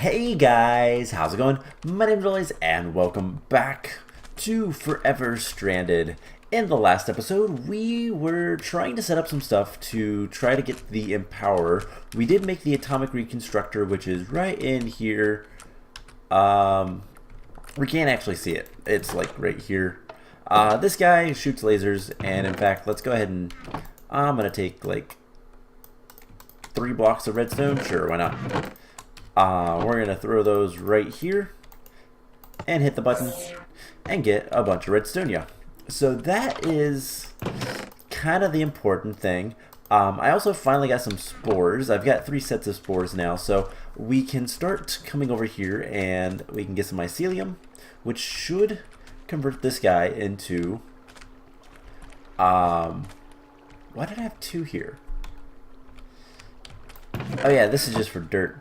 Hey guys, how's it going? My name's Royce and welcome back to Forever Stranded. In the last episode, we were trying to set up some stuff to try to get the Empower. We did make the Atomic Reconstructor, which is right in here. We can't actually see it. It's like right here. This guy shoots lasers, and in fact, let's go ahead and I'm gonna take like 3 blocks of redstone. Sure, why not? We're going to throw those right here and hit the button and get a bunch of redstone. So that is kind of the important thing. I also finally got some spores. I've got 3 sets of spores now, so we can start coming over here and we can get some mycelium, which should convert this guy into why did I have 2 here? Oh yeah, this is just for dirt.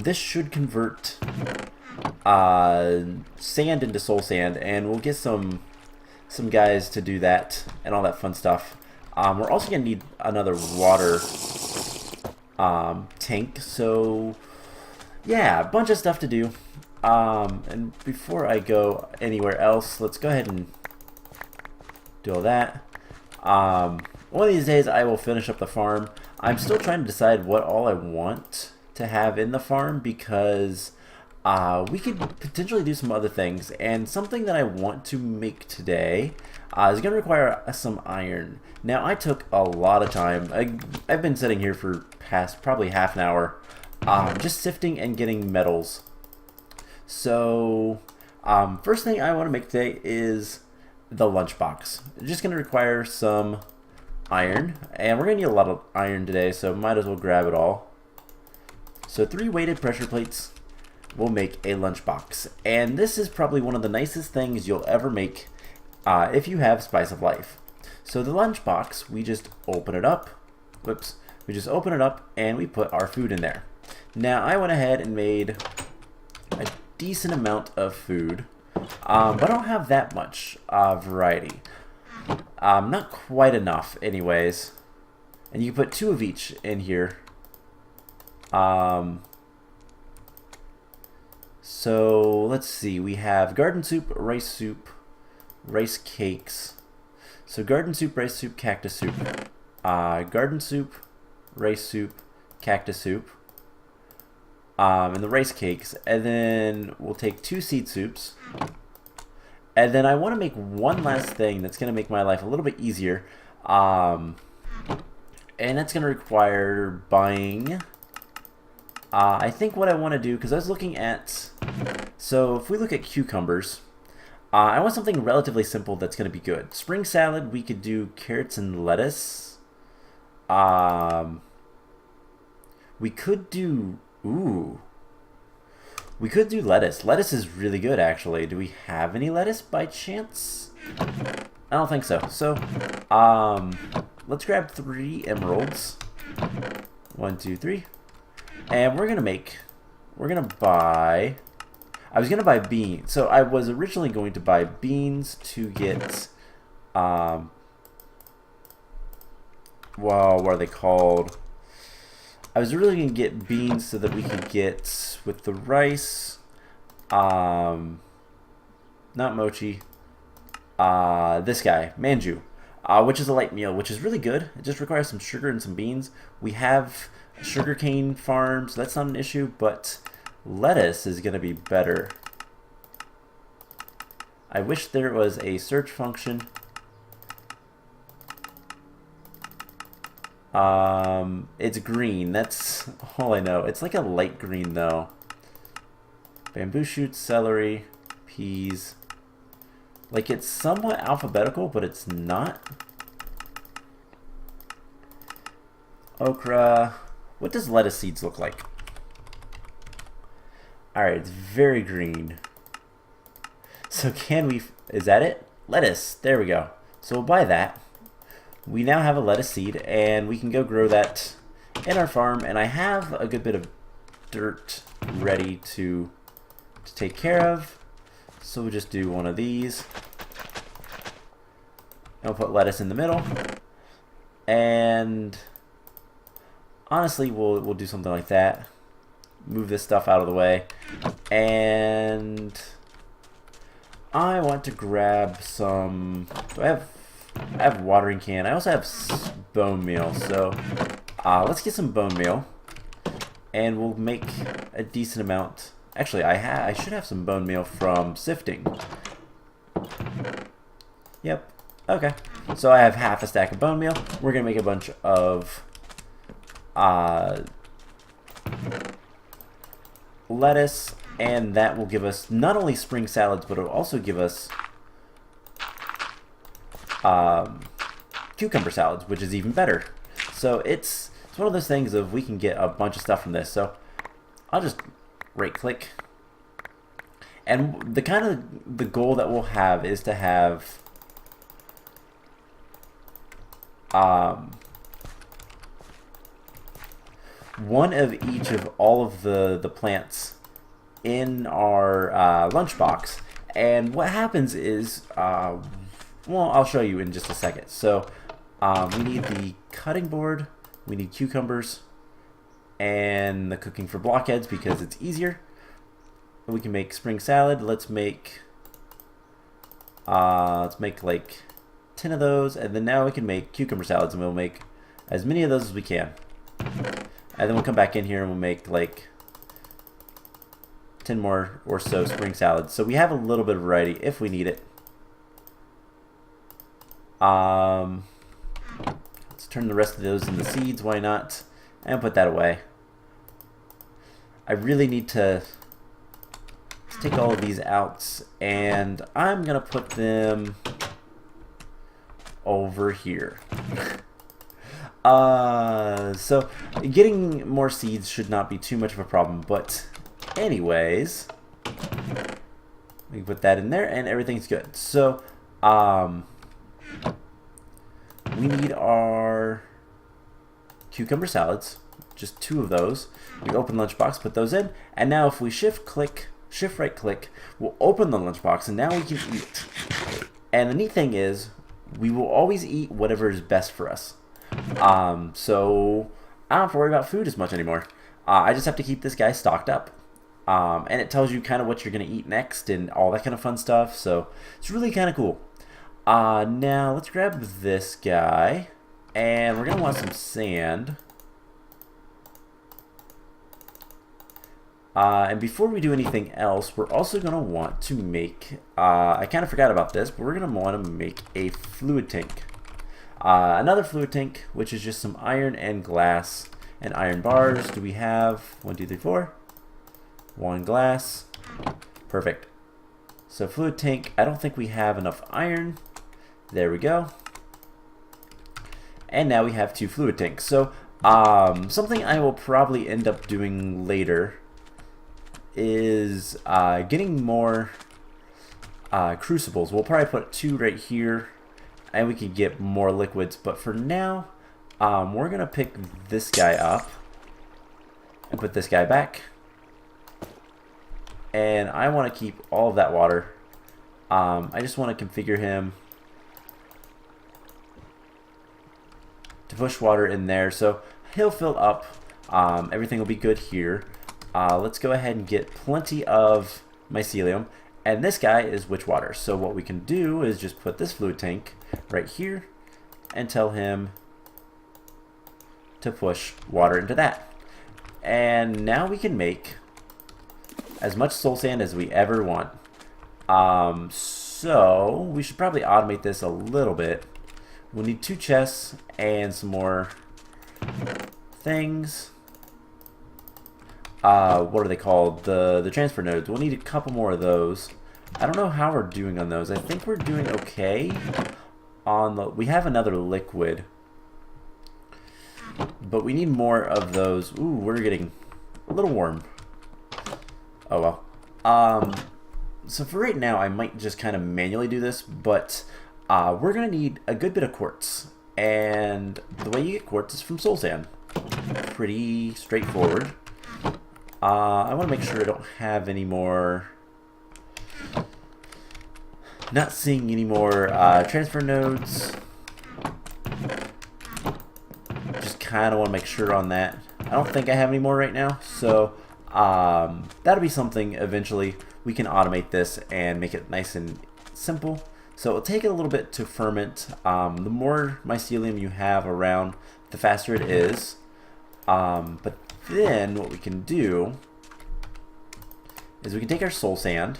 This should convert sand into soul sand, and we'll get some guys to do that and all that fun stuff. We're also gonna need another water tank, so yeah, a bunch of stuff to do. And before I go anywhere else, let's go ahead and do all that. One of these days I will finish up the farm. I'm still trying to decide what all I want to have in the farm, because we could potentially do some other things, and something that I want to make today is going to require some iron. Now, I took a lot of time. I've been sitting here for past probably half an hour just sifting and getting metals. So first thing I want to make today is the lunchbox. It's just going to require some iron, and we're going to need a lot of iron today, so might as well grab it all. So 3 weighted pressure plates will make a lunchbox, and this is probably one of the nicest things you'll ever make if you have Spice of Life. So the lunchbox, we just open it up. Whoops. We just open it up and we put our food in there. Now I went ahead and made a decent amount of food, but I don't have that much variety. Not quite enough anyways. And you can put 2 of each in here. So let's see, we have garden soup, rice cakes. So garden soup, rice soup, cactus soup. Garden soup, rice soup, cactus soup. And the rice cakes. And then we'll take 2 seed soups. And then I want to make one last thing that's going to make my life a little bit easier. And that's going to require buying... I think what I want to do, because I was looking at, so if we look at cucumbers, I want something relatively simple that's going to be good. Spring salad, we could do carrots and lettuce. We could do, we could do lettuce. Lettuce is really good, actually. Do we have any lettuce by chance? I don't think so. So, let's grab 3 emeralds. 1, 2, 3. And we're gonna buy, I was gonna buy beans. So I was originally going to buy beans to get, well, what are they called? I was really gonna get beans so that we could get with the rice, not mochi, this guy, manju, which is a light meal, which is really good. It just requires some sugar and some beans. We have sugarcane farms, so that's not an issue, but lettuce is going to be better. I wish there was a search function. It's green, that's all I know. It's like a light green though. Bamboo shoots, celery, peas. Like, it's somewhat alphabetical, but it's not. Okra. What does lettuce seeds look like? Alright, it's very green. So can we, is that it? Lettuce, there we go. So we'll buy that. We now have a lettuce seed, and we can go grow that in our farm, and I have a good bit of dirt ready to take care of. So we'll just do one of these. And we'll put lettuce in the middle. And honestly, we'll do something like that. move this stuff out of the way. And I want to grab some... I have watering can. I also have bone meal. So let's get some bone meal. And we'll make a decent amount. Actually, I should have some bone meal from sifting. Yep. Okay. So I have half a stack of bone meal. We're going to make a bunch of lettuce, and that will give us not only spring salads, but it will also give us cucumber salads, which is even better. So it's one of those things of we can get a bunch of stuff from this. So I'll just right click, and the goal that we'll have is to have one of each of all of the plants in our lunchbox. And what happens is, well, I'll show you in just a second. So we need the cutting board, we need cucumbers, and the cooking for blockheads because it's easier. We can make spring salad. Let's make like 10 of those, and then now we can make cucumber salads, and we'll make as many of those as we can. And then we'll come back in here and we'll make like 10 more or so spring salads. So we have a little bit of variety if we need it. Let's turn the rest of those into seeds, why not? And put that away. I really need to take all of these out, and I'm gonna put them over here. So getting more seeds should not be too much of a problem, but anyways, we can put that in there and everything's good. So we need our cucumber salads, just 2 of those. We open the lunchbox, put those in, and now if we shift right click, we'll open the lunchbox, and now we can eat. And the neat thing is, we will always eat whatever is best for us. So I don't have to worry about food as much anymore. I just have to keep this guy stocked up. And it tells you kind of what you're going to eat next and all that kind of fun stuff. So it's really kind of cool. Now let's grab this guy, and we're going to want some sand. And before we do anything else, we're also going to want to make, I kind of forgot about this, but we're going to want to make a fluid tank. Another fluid tank, which is just some iron and glass and iron bars. Do we have 1, 2, 3, 4? 1 glass. Perfect. So fluid tank, I don't think we have enough iron. There we go. And now we have 2 fluid tanks. So something I will probably end up doing later is getting more crucibles. We'll probably put 2 right here, and we can get more liquids. But for now, we're going to pick this guy up and put this guy back. And I want to keep all of that water. I just want to configure him to push water in there. So he'll fill up. Everything will be good here. Let's go ahead and get plenty of mycelium. And this guy is witch water. So what we can do is just put this fluid tank right here and tell him to push water into that. And now we can make as much soul sand as we ever want. So we should probably automate this a little bit. We'll need 2 chests and some more things. What are they called? The transfer nodes. We'll need a couple more of those. I don't know how we're doing on those. I think we're doing okay on the... We have another liquid, but we need more of those. Ooh, we're getting a little warm. Oh well. So for right now, I might just kind of manually do this, but we're going to need a good bit of quartz. And the way you get quartz is from soul sand. Pretty straightforward. I want to make sure I don't have any more... Not seeing any more transfer nodes. Just kind of want to make sure on that. I don't think I have any more right now, so That'll be something eventually. We can automate this and make it nice and simple. So it'll take it a little bit to ferment. The more mycelium you have around, the faster it is. But then what we can do is we can take our soul sand.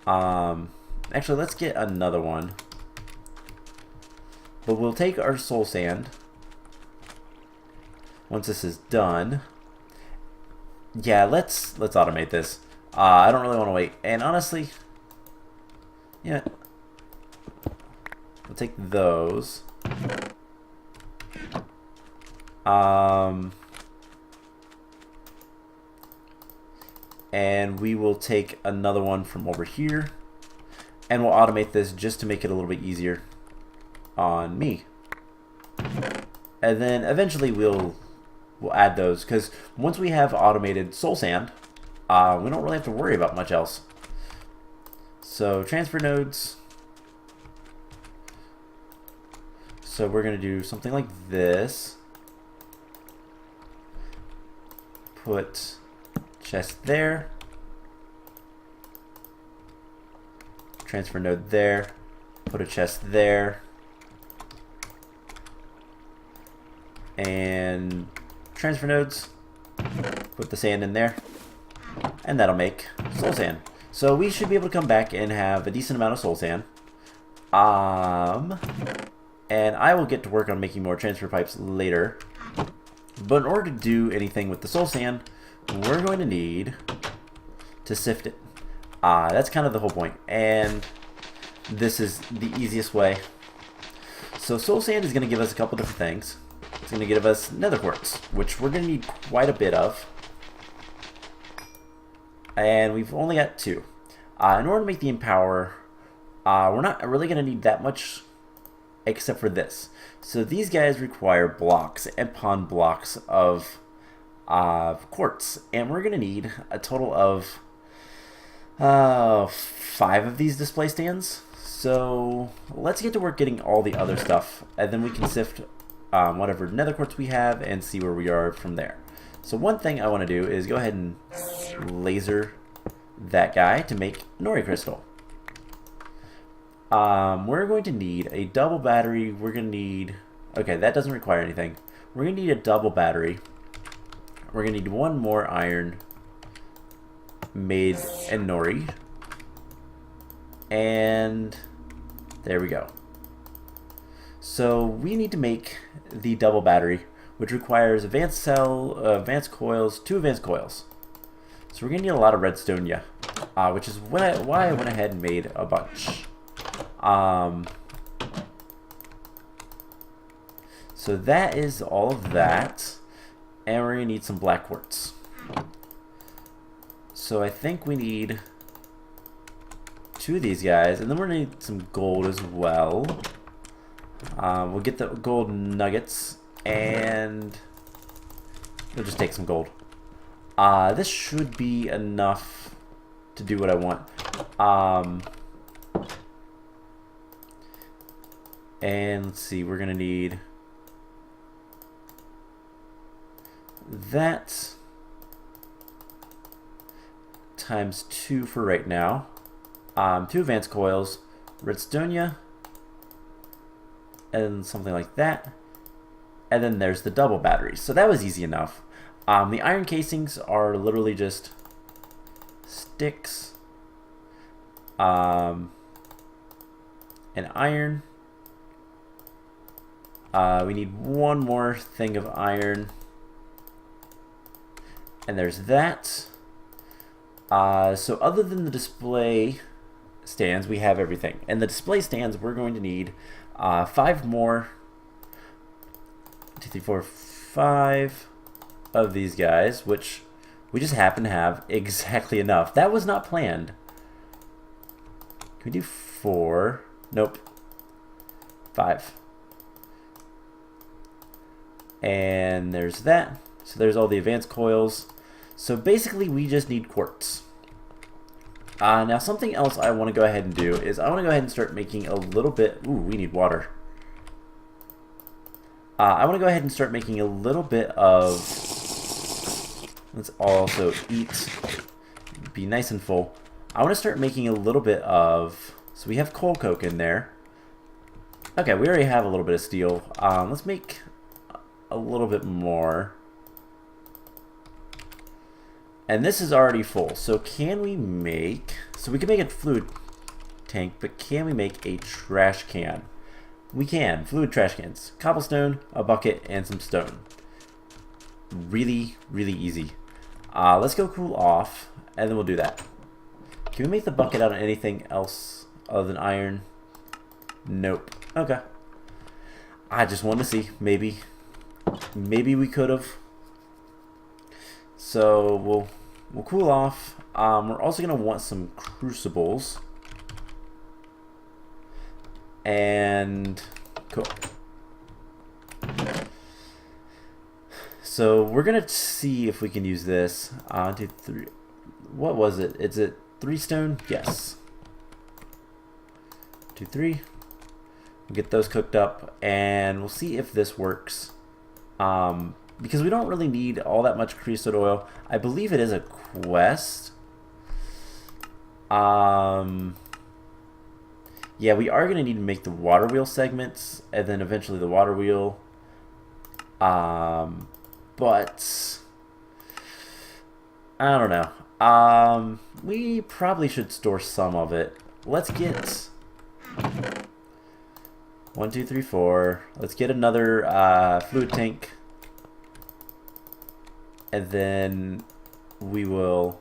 Actually, let's get another one. But we'll take our soul sand once this is done. Yeah, let's automate this. I don't really want to wait. And honestly, yeah, we'll take those. And we will take another one from over here, and we'll automate this just to make it a little bit easier on me. And then eventually we'll add those, because once we have automated soul sand, we don't really have to worry about much else. So transfer nodes. So we're going to do something like this. Put chest there. Transfer node there. Put a chest there. And transfer nodes. Put the sand in there. And that'll make soul sand. So we should be able to come back and have a decent amount of soul sand. And I will get to work on making more transfer pipes later. But in order to do anything with the soul sand, we're going to need to sift it. That's kind of the whole point. And this is the easiest way. So soul sand is going to give us a couple different things. It's going to give us nether quartz, which we're going to need quite a bit of. And we've only got 2. In order to make the empower, we're not really going to need that much except for this. So these guys require blocks upon blocks of quartz, and we're going to need a total of 5 of these display stands. So let's get to work getting all the other stuff, and then we can sift whatever nether quartz we have and see where we are from there. So one thing I want to do is go ahead and laser that guy to make Nori crystal. We're going to need a double battery. We're going to need... Okay, that doesn't require anything. We're going to need a double battery. We're going to need 1 more iron made in Nori. And there we go. So we need to make the double battery, which requires advanced cell, advanced coils, 2 advanced coils. So we're going to need a lot of redstone, yeah. Which is why I went ahead and made a bunch. So that is all of that, and we're gonna need some black quartz. So I think we need 2 of these guys, and then we're gonna need some gold as well. We'll get the gold nuggets, and we'll just take some gold. This should be enough to do what I want. And let's see, we're gonna need that times 2 for right now. 2 advanced coils, redstone, and something like that. And then there's the double batteries. So that was easy enough. The iron casings are literally just sticks and iron. We need 1 more thing of iron. And there's that. So other than the display stands, we have everything. And the display stands, we're going to need 5 more. 2, 3, 4, 5 of these guys, which we just happen to have exactly enough. That was not planned. Can we do 4? Nope. 5. And there's that. So there's all the advanced coils. So basically we just need quartz. Now something else I want to go ahead and do is I want to go ahead and start making a little bit... Ooh, we need water. I want to go ahead and start making a little bit of Let's also eat. Be nice and full. I want to start making a little bit of... So we have coal coke in there. Okay, we already have a little bit of steel. Let's make a little bit more. And this is already full. So can we make... So we can make a fluid tank, but can we make a trash can? We can. Fluid trash cans. Cobblestone, a bucket, and some stone. Really, really easy. Let's go cool off, and then we'll do that. Can we make the bucket out of anything else other than iron? Nope. Okay. I just wanted to see. Maybe we could have. So we'll cool off. We're also gonna want some crucibles. And cool. So we're gonna see if we can use this. 2, 3. What was it? Is it 3 stone? Yes. 2, 3. We'll get those cooked up, and we'll see if this works. Because we don't really need all that much creosote oil. I believe it is a quest. Yeah, we are going to need to make the water wheel segments, and then eventually the water wheel. But I don't know. We probably should store some of it. Let's get 1, 2, 3, 4. Let's get another fluid tank, and then we'll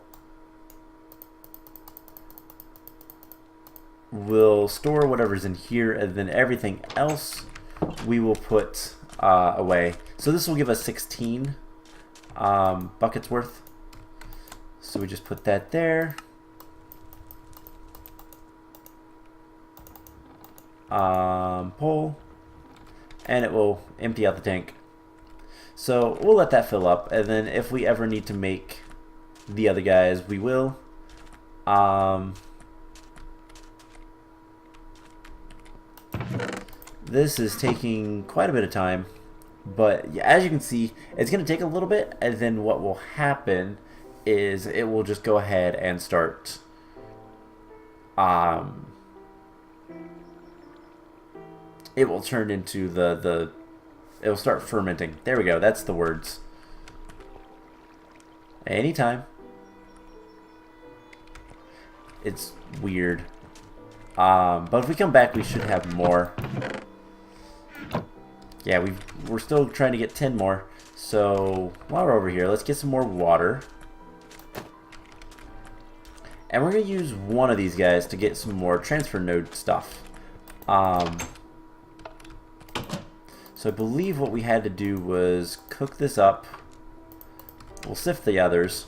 store whatever's in here, and then everything else we will put away. So this will give us 16 buckets worth. So we just put that there. Pull, and it will empty out the tank. So we'll let that fill up, and then if we ever need to make the other guys, we will. This is taking quite a bit of time, but as you can see, it's going to take a little bit, and then what will happen is it will just go ahead and start it will turn into it will start fermenting. There we go, that's the words. Anytime. It's weird. But if we come back, we should have more. Yeah, we're still trying to get 10 more. So while we're over here, let's get some more water. And we're going to use one of these guys to get some more transfer node stuff. So I believe what we had to do was cook this up. We'll sift the others.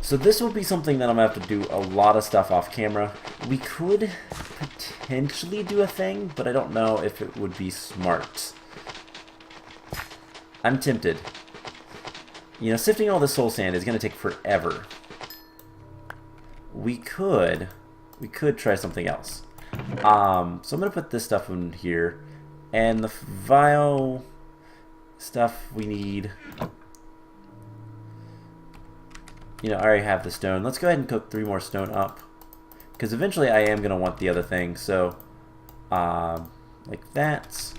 So this will be something that I'm going to have to do a lot of stuff off camera. We could potentially do a thing, but I don't know if it would be smart. I'm tempted. You know, sifting all this soul sand is going to take forever. We could try something else. So I'm going to put this stuff in here. And the vial stuff we need... You know, I already have the stone. Let's go ahead and cook 3 more stone up. Because eventually I am going to want the other thing. So, like that.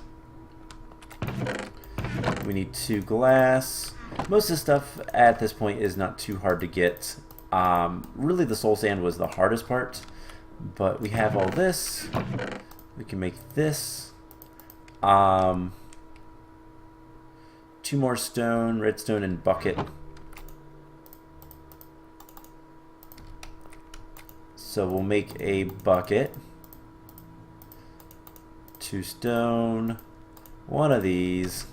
We need 2 glass. Most of the stuff at this point is not too hard to get. Really the soul sand was the hardest part. But we have all this. We can make this. 2 more stone, redstone, and bucket. So we'll make a bucket, 2 stone, 1 of these,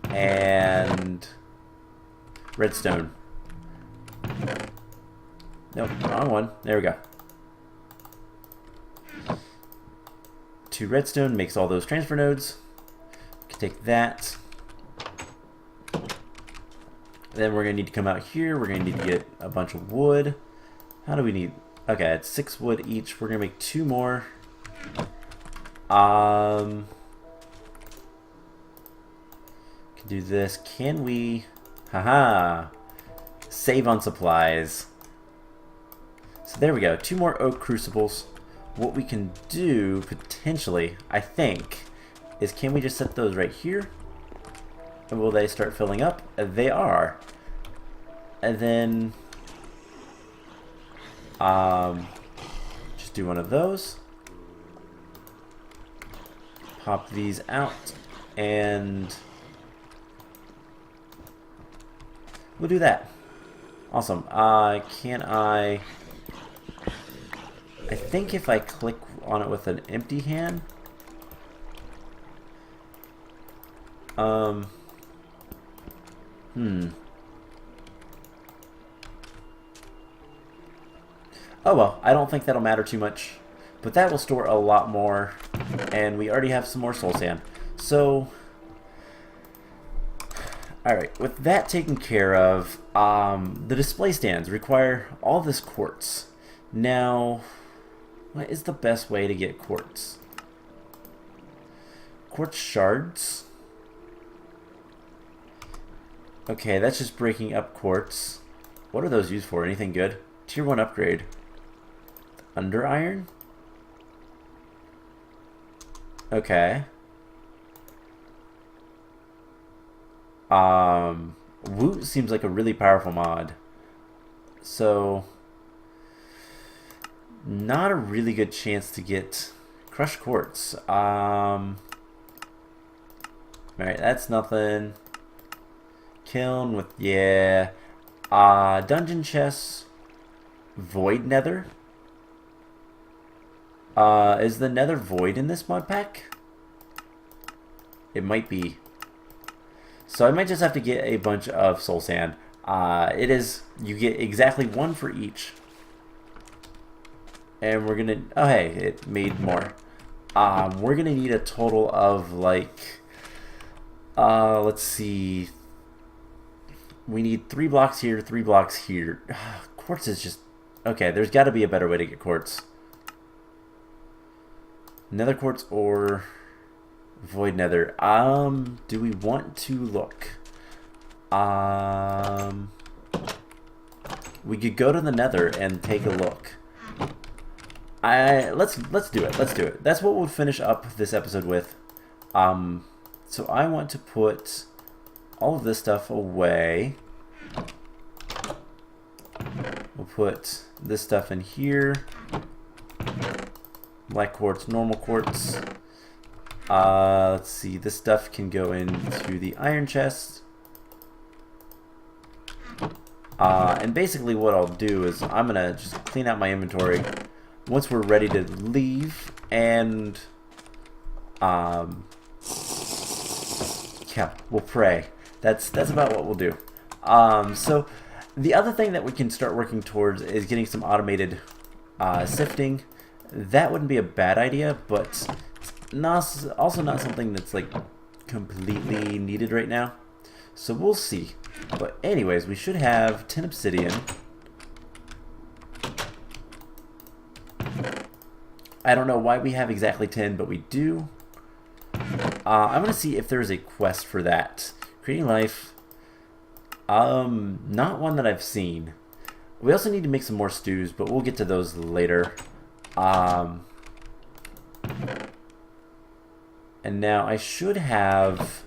and redstone. Nope, wrong one. There we go. 2 redstone makes all those transfer nodes. We can take that. Then we're going to need to come out here. We're going to need to get a bunch of wood. How do we need... Okay, it's 6 wood each. We're going to make 2 more. Can do this. Can we... Haha. Save on supplies. So there we go. 2 more oak crucibles. What we can do, potentially, I think, is can we just set those right here? And will they start filling up? They are. And then just do one of those. Pop these out, and we'll do that. Awesome. Can I think if I click on it with an empty hand, Oh well, I don't think that'll matter too much, but that will store a lot more, and we already have some more soul sand. So, alright, with that taken care of, the display stands require all this quartz. Now, what is the best way to get quartz? Quartz shards. Okay, that's just breaking up quartz. What are those used for? Anything good? Tier 1 upgrade. Under iron? Okay. Woot seems like a really powerful mod. So, not a really good chance to get crushed quartz. Alright, that's nothing. Kiln with, yeah. Dungeon chests. Void nether. Is the nether void in this mod pack? It might be. So I might just have to get a bunch of soul sand. It is, you get exactly 1 for each. And we're gonna, oh hey, it made more. We're gonna need a total of like, let's see. We need 3 blocks here, 3 blocks here. Quartz is just, okay, there's gotta be a better way to get quartz. Nether quartz or void nether. Do we want to look? We could go to the nether and take a look. Let's do it. Let's do it. That's what we'll finish up this episode with. So I want to put all of this stuff away. We'll put this stuff in here. Black quartz, normal quartz. Let's see, this stuff can go into the iron chest. And basically what I'll do is I'm gonna just clean out my inventory once we're ready to leave, and yeah, we'll pray. That's about what we'll do. So the other thing that we can start working towards is getting some automated sifting. That wouldn't be a bad idea, but also not something that's like completely needed right now. So we'll see. But anyways, we should have 10 obsidian. I don't know why we have exactly 10, but we do. I'm gonna see if there's a quest for that. Creating life. Not one that I've seen. We also need to make some more stews, but we'll get to those later. And now I should have,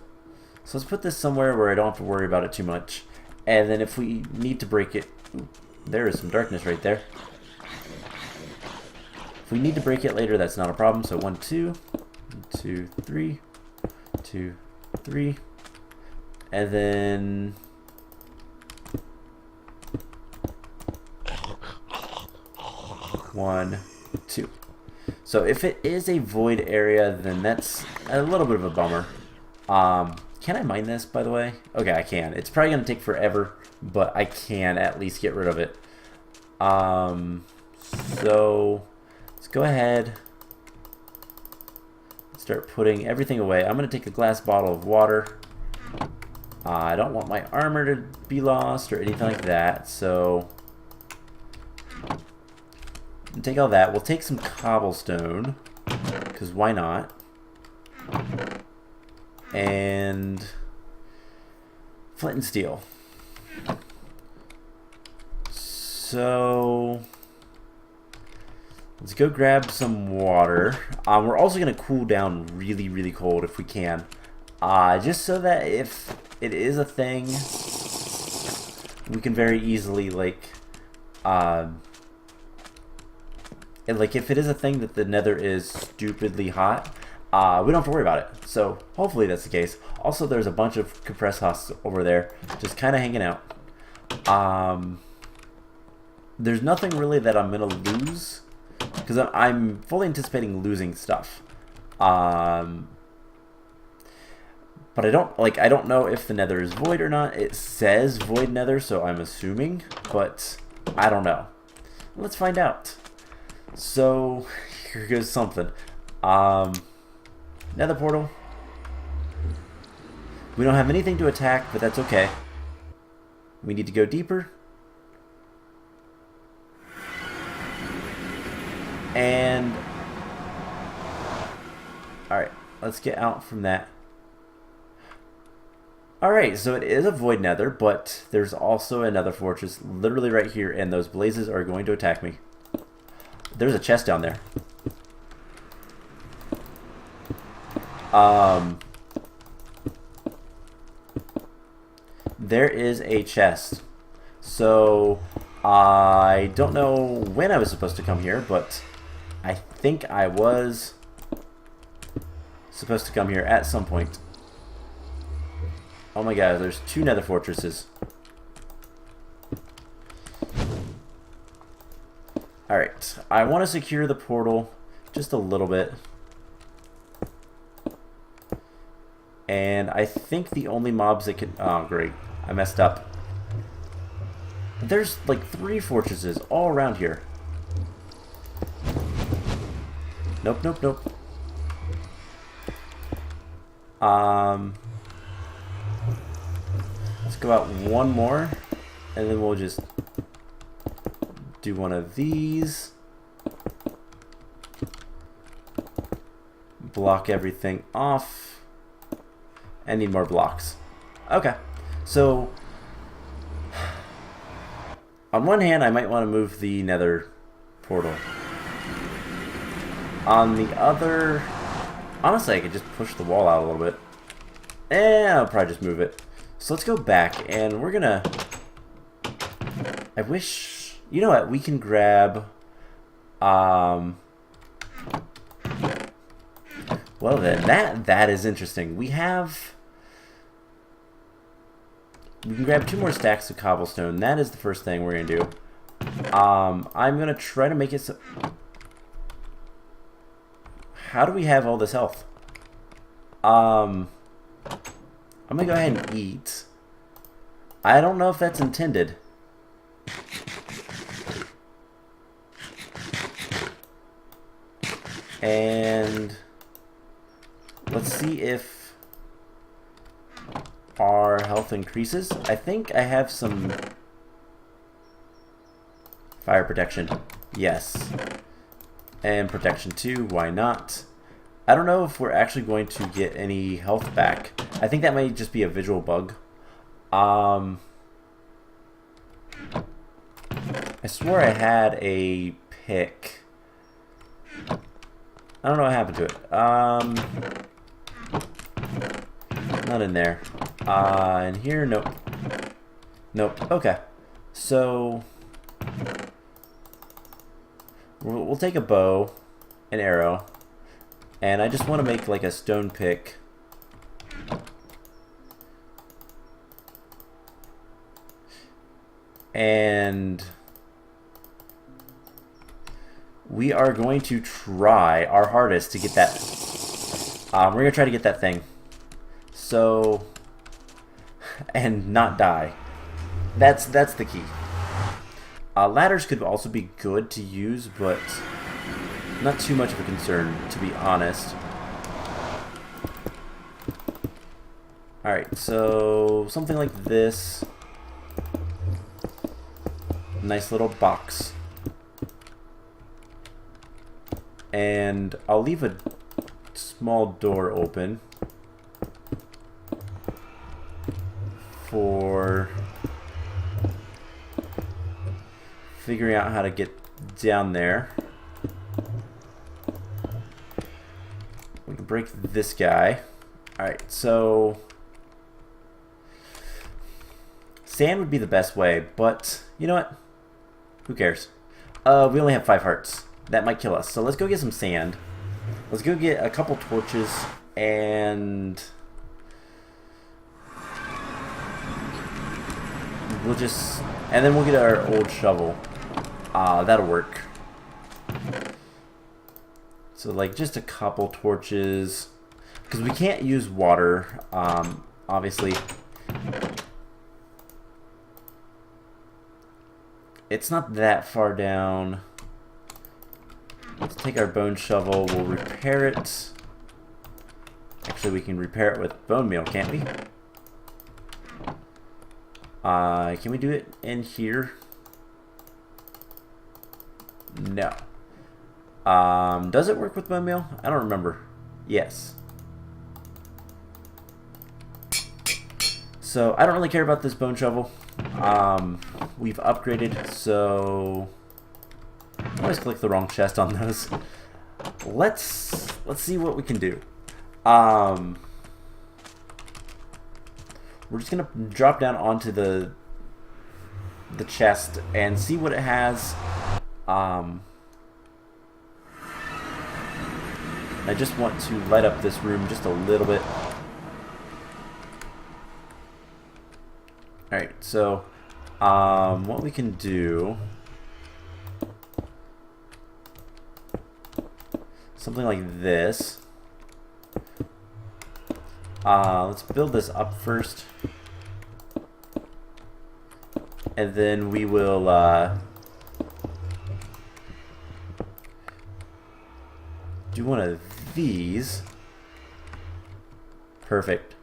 so let's put this somewhere where I don't have to worry about it too much. And then if we need to break it, ooh, there is some darkness right there. If we need to break it later, that's not a problem. So 1, 2, 1, 2, 3, 2, 3, and then one, 2. So if it is a void area, then that's a little bit of a bummer. Can I mine this, by the way? Okay, I can. It's probably going to take forever, but I can at least get rid of it. So let's go ahead and start putting everything away. I'm going to take a glass bottle of water. I don't want my armor to be lost or anything like that, so take all that. We'll take some cobblestone, because why not? And flint and steel. So let's go grab some water. We're also going to cool down really, really cold if we can. Just so that if it is a thing, we can very easily, like if it is a thing that the Nether is stupidly hot, we don't have to worry about it. So hopefully that's the case. Also, there's a bunch of compressed husks over there, just kind of hanging out. There's nothing really that I'm gonna lose, because I'm fully anticipating losing stuff. But I don't know if the Nether is void or not. It says void Nether, so I'm assuming, but I don't know. Let's find out. So here goes something. Nether portal. We don't have anything to attack, but that's okay. We need to go deeper. And alright, let's get out from that. Alright, so it is a void Nether, but there's also another fortress literally right here, and those blazes are going to attack me. There's a chest down there. There is a chest. So I don't know when I was supposed to come here, but I think I was supposed to come here at some point. Oh my god, there's 2 Nether fortresses. Alright, I want to secure the portal just a little bit. And I think the only mobs that can... Oh, great. I messed up. There's like 3 fortresses all around here. Nope, nope, nope. Let's go out one more, and then we'll just do one of these. Block everything off. I need more blocks. Okay, so on one hand, I might want to move the Nether portal. On the other, honestly, I could just push the wall out a little bit. I'll probably just move it. So let's go back, and we're gonna... I wish... You know what? We can grab... Well then, that is interesting. We have... We can grab 2 more stacks of cobblestone. That is the first thing we're gonna do. I'm gonna try to make it so... How do we have all this health? I'm gonna go ahead and eat. I don't know if that's intended. And let's see if our health increases. I think I have some fire protection. Yes. And protection too, why not? I don't know if we're actually going to get any health back. I think that might just be a visual bug. I swore I had a pick. I don't know what happened to it. Not in there. In here, nope. Nope. Okay. So we'll take a bow, an arrow, and I just want to make like a stone pick. And we are going to try our hardest to get that. We're going to try to get that thing. So, and not die. That's the key. Ladders could also be good to use, but not too much of a concern, to be honest. Alright, so something like this. Nice little box. And I'll leave a small door open for figuring out how to get down there. We can break this guy. Alright, so sand would be the best way, but you know what? Who cares? We only have 5 hearts. That might kill us. So let's go get some sand. Let's go get a couple torches and then we'll get our old shovel. That'll work. So like just a couple torches, because we can't use water, obviously. It's not that far down. Let's take our bone shovel, we'll repair it. Actually, we can repair it with bone meal, can't we? Can we do it in here? No. Does it work with bone meal? I don't remember. Yes. So, I don't really care about this bone shovel. We've upgraded, so I always click the wrong chest on those. Let's see what we can do. We're just gonna drop down onto the chest and see what it has. I just want to light up this room just a little bit. Alright, so what we can do, something like this. Let's build this up first, and then we will do one of these. Perfect.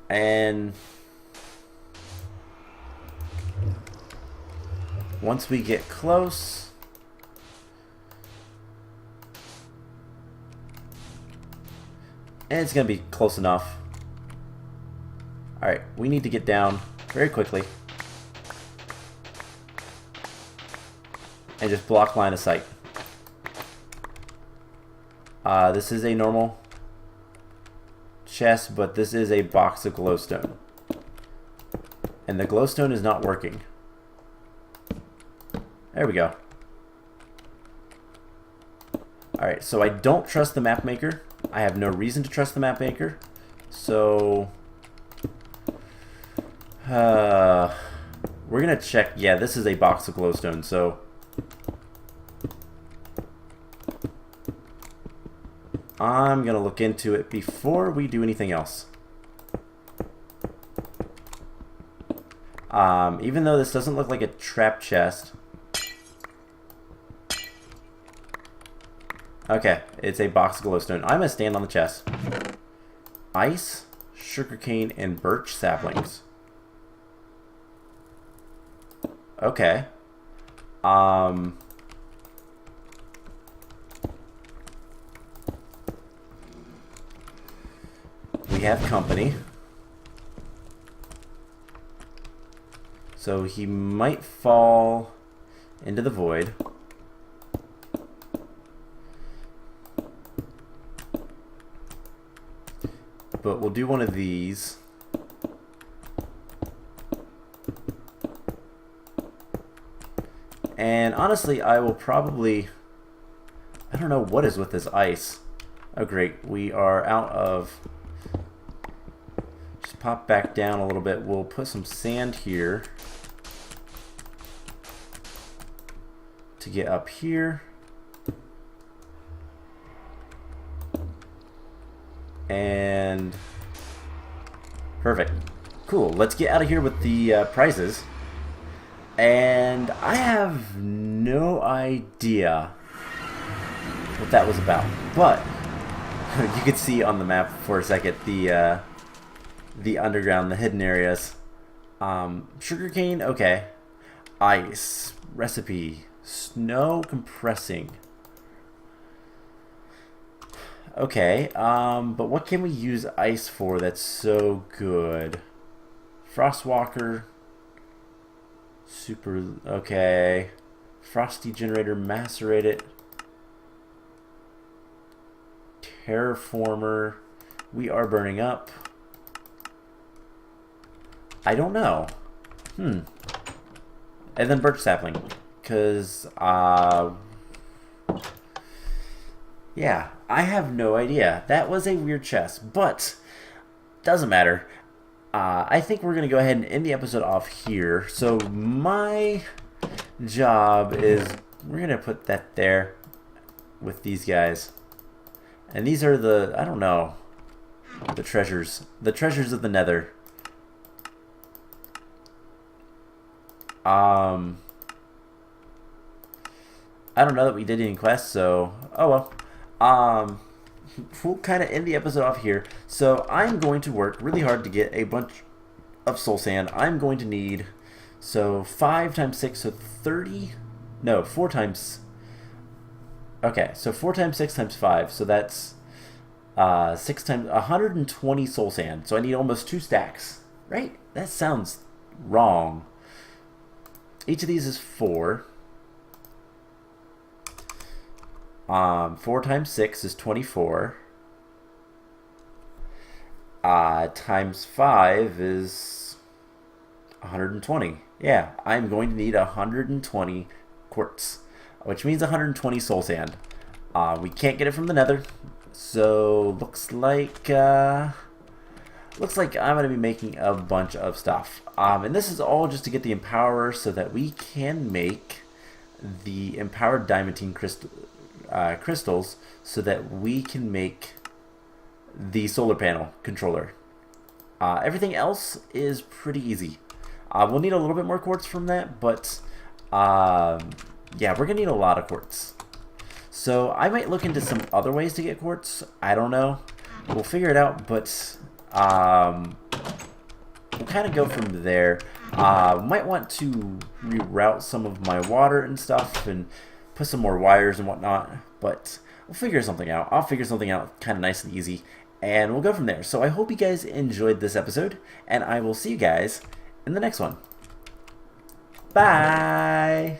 And once we get close, and it's gonna be close enough. Alright, we need to get down very quickly and just block line of sight. This is a normal chest, but this is a box of glowstone, and the glowstone is not working. There we go. Alright, so I don't trust the map maker. I have no reason to trust the map maker. So we're gonna check. Yeah, this is a box of glowstone, so I'm gonna look into it before we do anything else. Even though this doesn't look like a trap chest. Okay, it's a box of glowstone. I'm gonna stand on the chest. Ice, sugarcane, and birch saplings. Okay. We have company. So he might fall into the void. But we'll do one of these. And honestly, I will probably... I don't know what is with this ice. Oh great, we are out of... Just pop back down a little bit. We'll put some sand here to get up here. And perfect. Cool. Let's get out of here with the prizes. And I have no idea what that was about, but you could see on the map for a second the underground, the hidden areas. Sugarcane, okay. Ice recipe, snow compressing. Okay, but what can we use ice for that's so good? Frostwalker. Super, okay. Frosty generator, macerate it. Terraformer. We are burning up. I don't know. And then birch sapling. Because, yeah, I have no idea. That was a weird chest, but doesn't matter. I think we're going to go ahead and end the episode off here. So my job is, we're going to put that there with these guys. And these are the, I don't know, the treasures. The treasures of the Nether. I don't know that we did any quests, so, oh well. We'll kind of end the episode off here. So I'm going to work really hard to get a bunch of soul sand. I'm going to need, so 5 times 6, so 30, no, 4 times, okay, so 4 times 6 times 5, so that's 6 times, 120 soul sand. So I need almost 2 stacks, right? That sounds wrong. Each of these is 4. 4 times 6 is 24. Times 5 is 120. Yeah, I'm going to need 120 quartz, which means 120 soul sand. We can't get it from the Nether, so looks like I'm going to be making a bunch of stuff. And this is all just to get the Empower so that we can make the Empowered Diamantine crystals so that we can make the solar panel controller. Everything else is pretty easy. We'll need a little bit more quartz from that, but yeah, we're going to need a lot of quartz. So I might look into some other ways to get quartz. I don't know. We'll figure it out, but we'll kind of go from there. Might want to reroute some of my water and stuff and put some more wires and whatnot, but we'll figure something out. I'll figure something out kind of nice and easy, and we'll go from there. So I hope you guys enjoyed this episode, and I will see you guys in the next one. Bye!